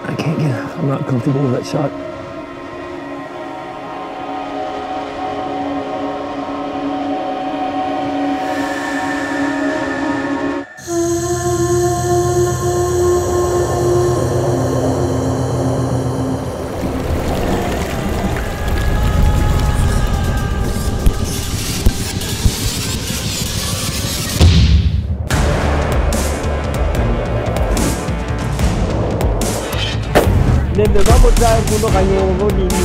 I'm not comfortable with that shot. Nende vamos a uno cañón bonito.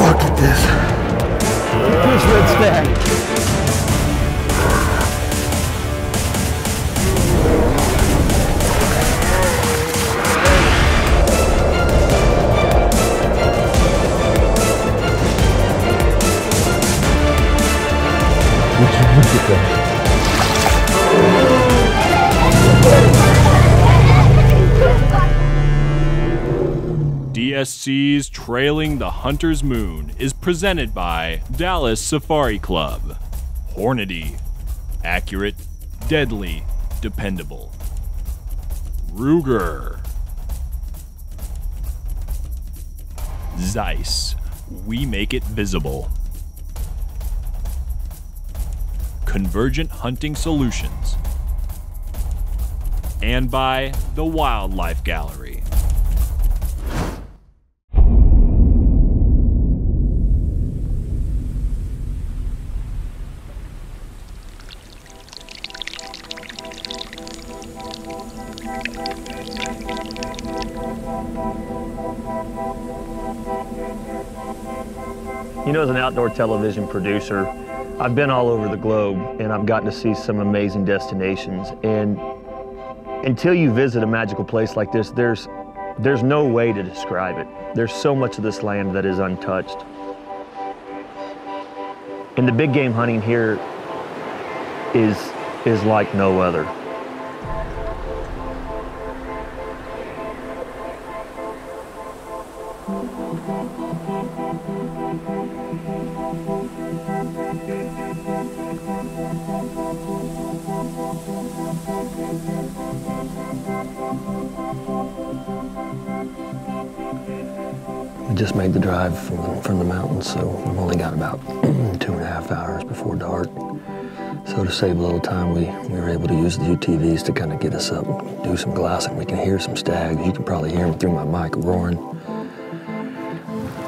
Look at this. Here's red stag. Look at that. DSC's Trailing the Hunter's Moon is presented by Dallas Safari Club. Hornady. Accurate, deadly, dependable. Ruger. Zeiss. We make it visible. Convergent Hunting Solutions, and by the Wildlife Gallery. You know, as an outdoor television producer, I've been all over the globe and I've gotten to see some amazing destinations. And until you visit a magical place like this, there's no way to describe it. There's so much of this land that is untouched. And the big game hunting here is like no other. We just made the drive from the mountains, so we've only got about 2.5 hours before dark. So to save a little time, we were able to use the UTVs to kind of get us up and do some glassing. We can hear some stags. You can probably hear them through my mic roaring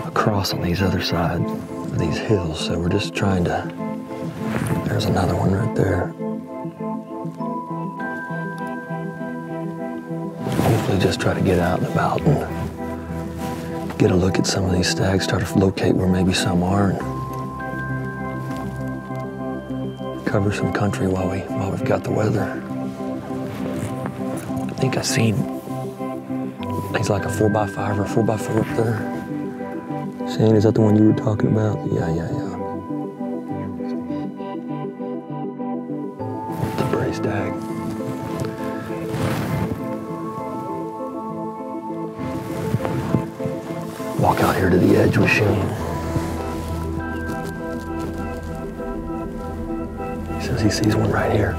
across on these other side of these hills. So we're just trying to, there's another one right there. Hopefully just try to get out and about and get a look at some of these stags, try to locate where maybe some are, and cover some country while we've got the weather. I think I seen, he's like a 4x5 or 4x4 up there. Shane, is that the one you were talking about? Yeah. The Bray stag. Walk out here to the edge with Shane. He says he sees one right here.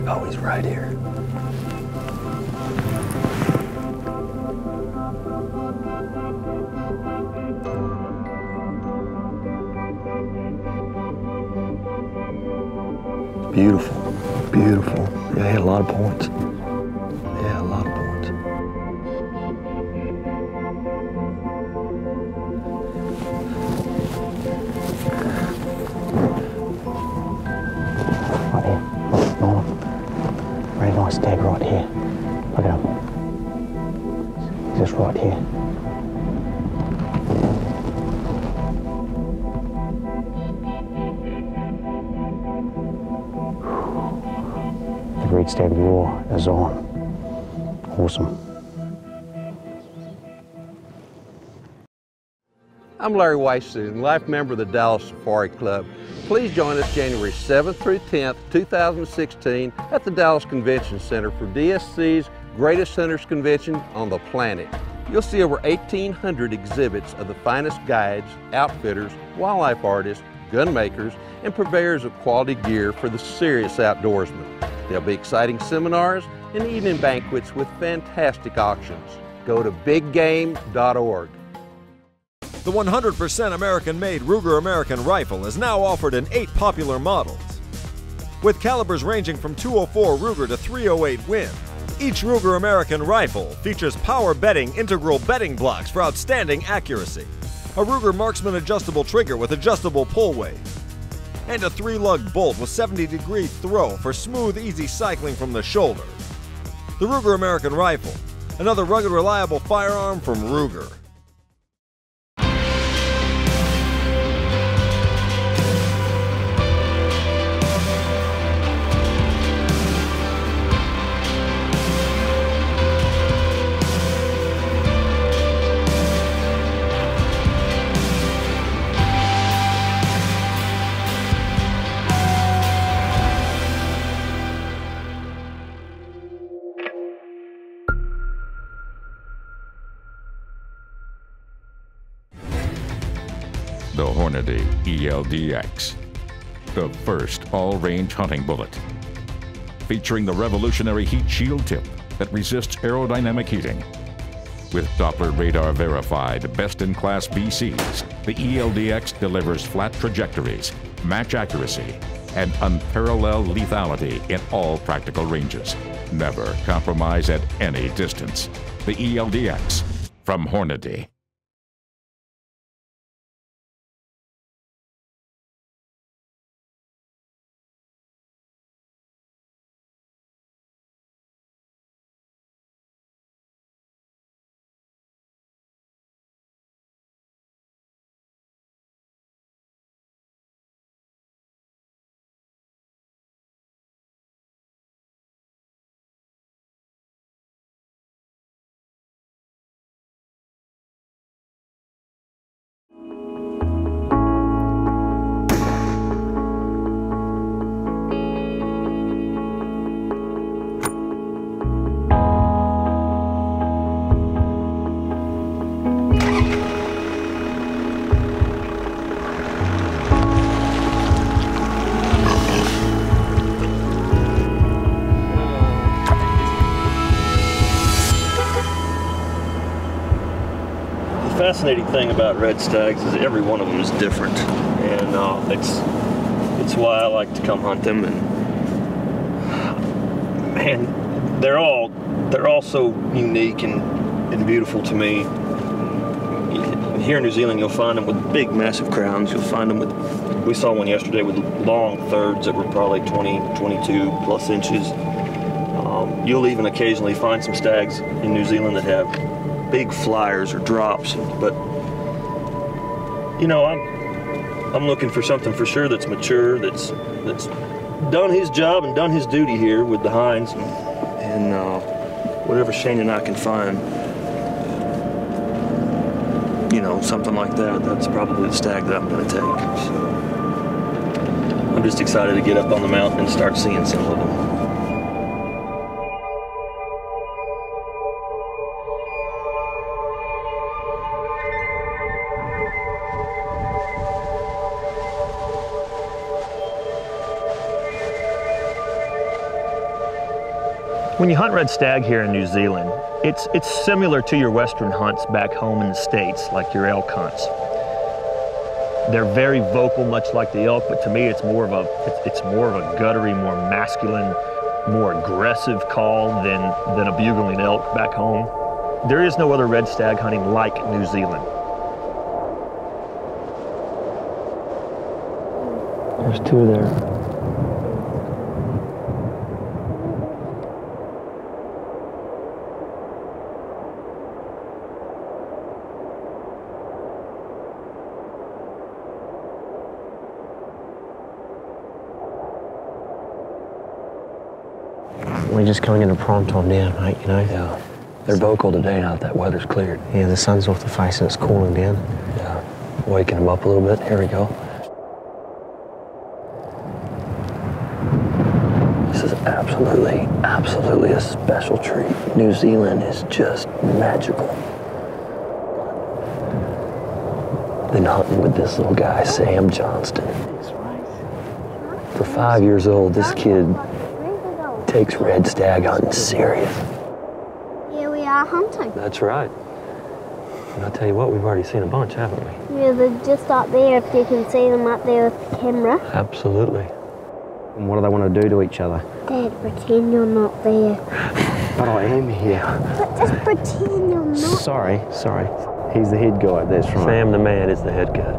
Oh, he's right here. Beautiful, beautiful. Yeah, he had a lot of points. Yeah, a lot of points. Right here. Look, Norman. Very nice stag right here. Look at him. He's just right here. The great stag roar is on. Awesome. I'm Larry Weissoon, life member of the Dallas Safari Club. Please join us January 7th through 10th, 2016 at the Dallas Convention Center for DSC's Greatest Hunters Convention on the planet. You'll see over 1,800 exhibits of the finest guides, outfitters, wildlife artists, gun makers, and purveyors of quality gear for the serious outdoorsman. There'll be exciting seminars and evening banquets with fantastic auctions. Go to biggame.org. The 100% American-made Ruger American rifle is now offered in 8 popular models. With calibers ranging from .204 Ruger to .308 Win, each Ruger American rifle features power bedding integral bedding blocks for outstanding accuracy, a Ruger Marksman adjustable trigger with adjustable pull weight, and a 3-lug bolt with 70-degree throw for smooth, easy cycling from the shoulder. The Ruger American rifle, another rugged, reliable firearm from Ruger. The Hornady ELDX, the first all-range hunting bullet. Featuring the revolutionary heat shield tip that resists aerodynamic heating. With Doppler radar verified best-in-class BCs, the ELDX delivers flat trajectories, match accuracy, and unparalleled lethality in all practical ranges. Never compromise at any distance. The ELDX from Hornady. The fascinating thing about red stags is every one of them is different, and it's why I like to come hunt them. And they're all so unique and beautiful to me. Here in New Zealand, you'll find them with big, massive crowns. You'll find them with, we saw one yesterday with long thirds that were probably 20, 22 plus inches. You'll even occasionally find some stags in New Zealand that have big flyers or drops, but you know, I'm looking for something for sure that's mature, that's done his job and done his duty here with the hinds, and whatever Shane and I can find, you know, something like that, that's probably the stag that I'm going to take. So I'm just excited to get up on the mountain and start seeing some of them. When you hunt red stag here in New Zealand, it's similar to your western hunts back home in the States, like your elk hunts. They're very vocal, much like the elk, but to me it's more of a guttery, more masculine, more aggressive call than a bugling elk back home. There is no other red stag hunting like New Zealand. There's two there. We're just coming into prime time now, mate, you know? Yeah. They're vocal today now that that weather's cleared. Yeah, the sun's off the face and it's cooling down. Yeah. Waking them up a little bit. Here we go. This is absolutely a special treat. New Zealand is just magical. than hunting with this little guy, Sam Johnston. For 5 years old, this kid takes red stag hunting serious. Here we are hunting. That's right. And I'll tell you what, we've already seen a bunch, haven't we? Yeah, they're just up there, if you can see them up there with the camera. Absolutely. And what do they want to do to each other? Dad, pretend you're not there. But I am here. But just pretend you're not. Sorry. He's the head guy, that's right. Sam the man is the head guy.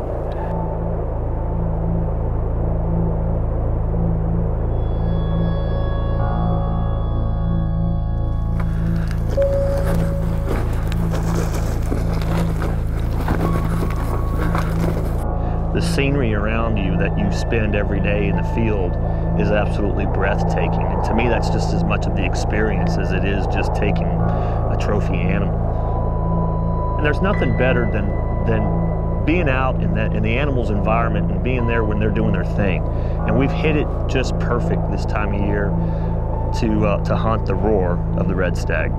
The scenery around you that you spend every day in the field is absolutely breathtaking. And to me, that's just as much of the experience as it is just taking a trophy animal. And there's nothing better than being out in the animal's environment and being there when they're doing their thing. And we've hit it just perfect this time of year to hunt the roar of the red stag.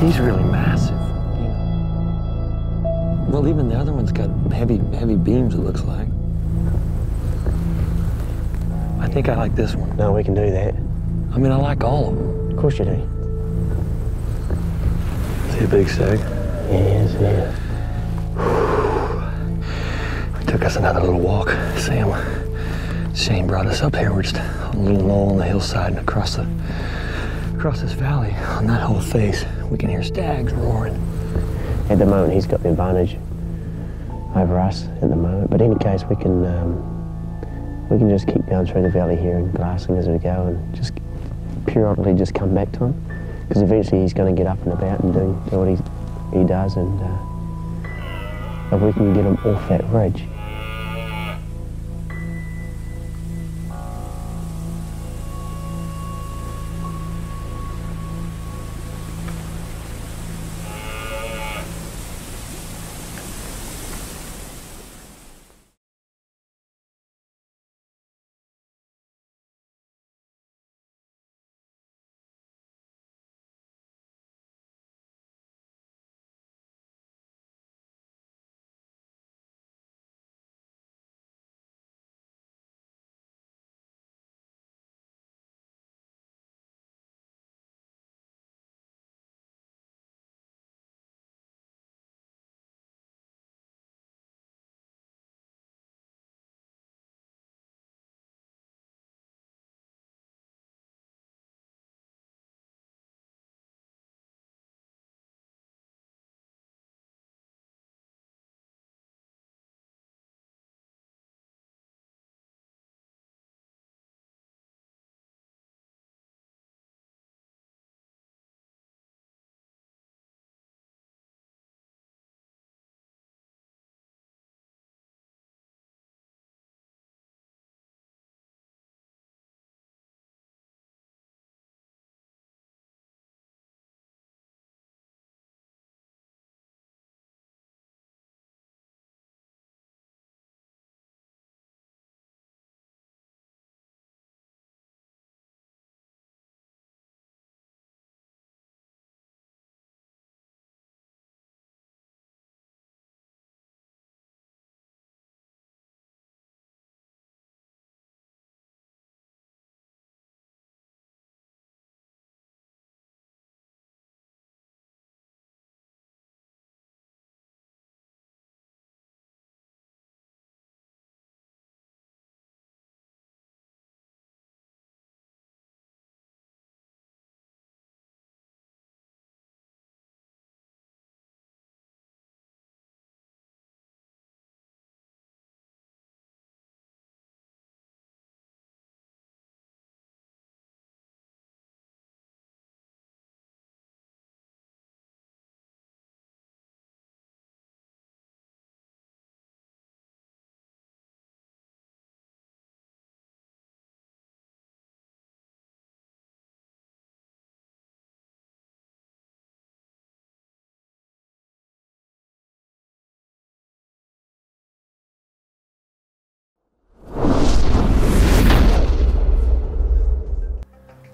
He's really massive, you know. Well, even the other one's got heavy beams, it looks like. I think I like this one. No, we can do that. I mean, I like all of them. Of course you do. See a big stag? Yes, yeah. It took us another little walk. Shane brought us up here. We're just on a little knoll on the hillside and across this valley, on that whole face, we can hear stags roaring. At the moment, he's got the advantage over us at the moment. But in any case, we can just keep going through the valley here and glassing as we go, and just periodically just come back to him, because eventually he's going to get up and about and do what he does, and if we can get him off that ridge,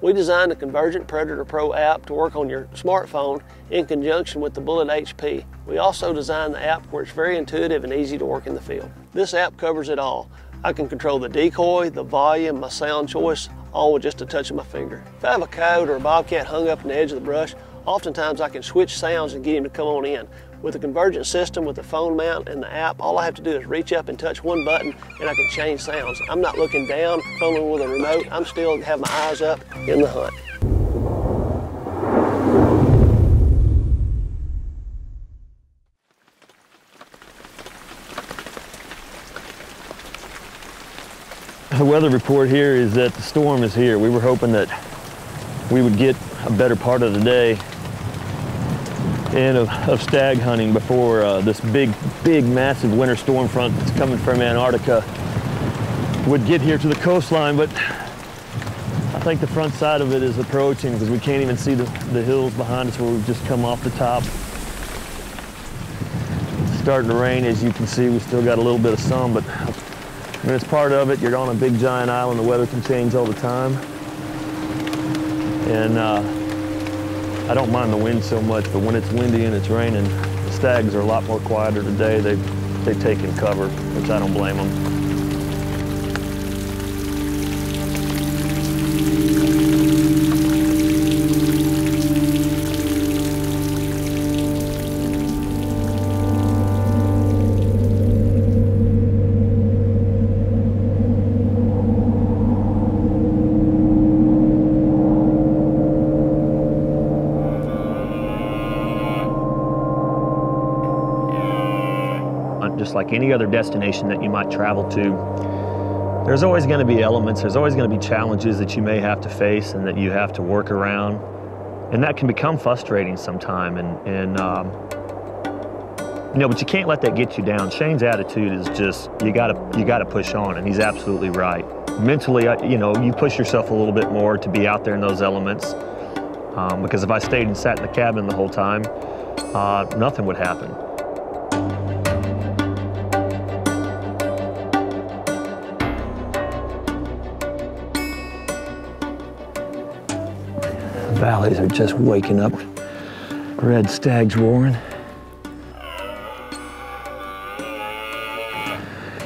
We designed the Convergent Predator Pro app to work on your smartphone in conjunction with the Bullet HP. We also designed the app where it's very intuitive and easy to work in the field. This app covers it all. I can control the decoy, the volume, my sound choice, all with just a touch of my finger. If I have a coyote or a bobcat hung up in the edge of the brush, oftentimes I can switch sounds and get him to come on in. With the Convergent system, with the phone mount and the app, all I have to do is reach up and touch one button and I can change sounds. I'm not looking down, fumbling with a remote. I'm still have my eyes up in the hunt. The weather report here is that the storm is here. We were hoping that we would get a better part of the day and of stag hunting before this big, massive winter storm front that's coming from Antarctica would get here to the coastline, but I think the front side of it is approaching because we can't even see the hills behind us where we've just come off the top. It's starting to rain, as you can see. We still got a little bit of sun, but I mean, it's part of it. You're on a big giant island. The weather can change all the time. And I don't mind the wind so much, but when it's windy and it's raining, the stags are a lot more quieter today. They've taken cover, which I don't blame them. Just like any other destination that you might travel to, there's always going to be elements, there's always going to be challenges that you may have to face and that you have to work around. And that can become frustrating sometime. You know, but you can't let that get you down. Shane's attitude is just, you gotta push on, and he's absolutely right. Mentally, you know, you push yourself a little bit more to be out there in those elements. Because if I stayed and sat in the cabin the whole time, nothing would happen. Valleys are just waking up. Red stags roaring.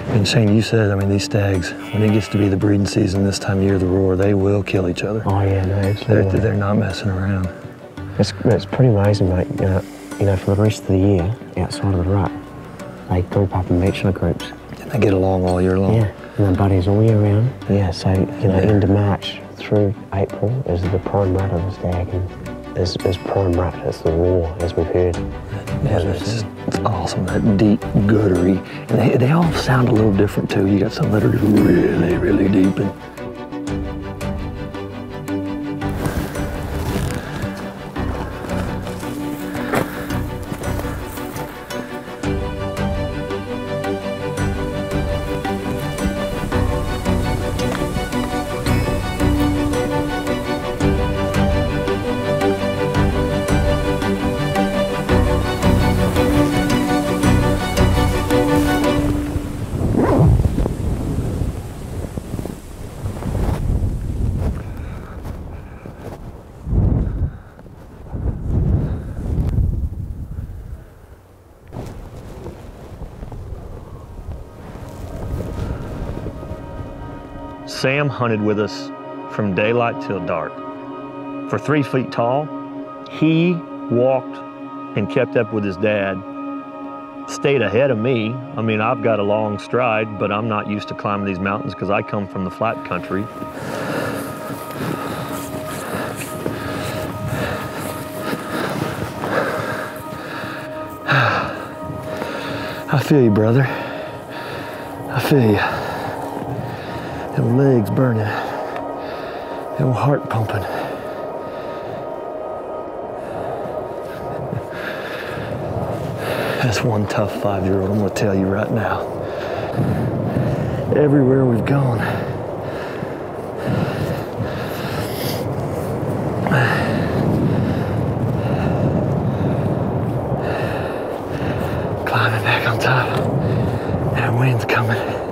And Shane, you said, I mean, these stags, when it gets to be the breeding season this time of year, the roar, they will kill each other. Oh yeah, no, absolutely. They're not messing around. It's pretty amazing, mate. You know, for the rest of the year, outside of the rut, they group up in mutual groups. And they get along all year long. Yeah, and they're buddies all year round. Yeah, so, you know, end of March through April is the prime rut of the stag, and is prime rut, it's the roar, as we've heard. Yeah, it's awesome, that deep, guttery. And they all sound a little different too. You got some that are really, really deep. And Sam hunted with us from daylight till dark. For 3 feet tall, he walked and kept up with his dad, stayed ahead of me. I mean, I've got a long stride, but I'm not used to climbing these mountains because I come from the flat country. I feel you, brother. I feel you. Them legs burning, them heart pumping. That's one tough 5-year-old, I'm gonna tell you right now. Everywhere we've gone, climbing back on top, that wind's coming.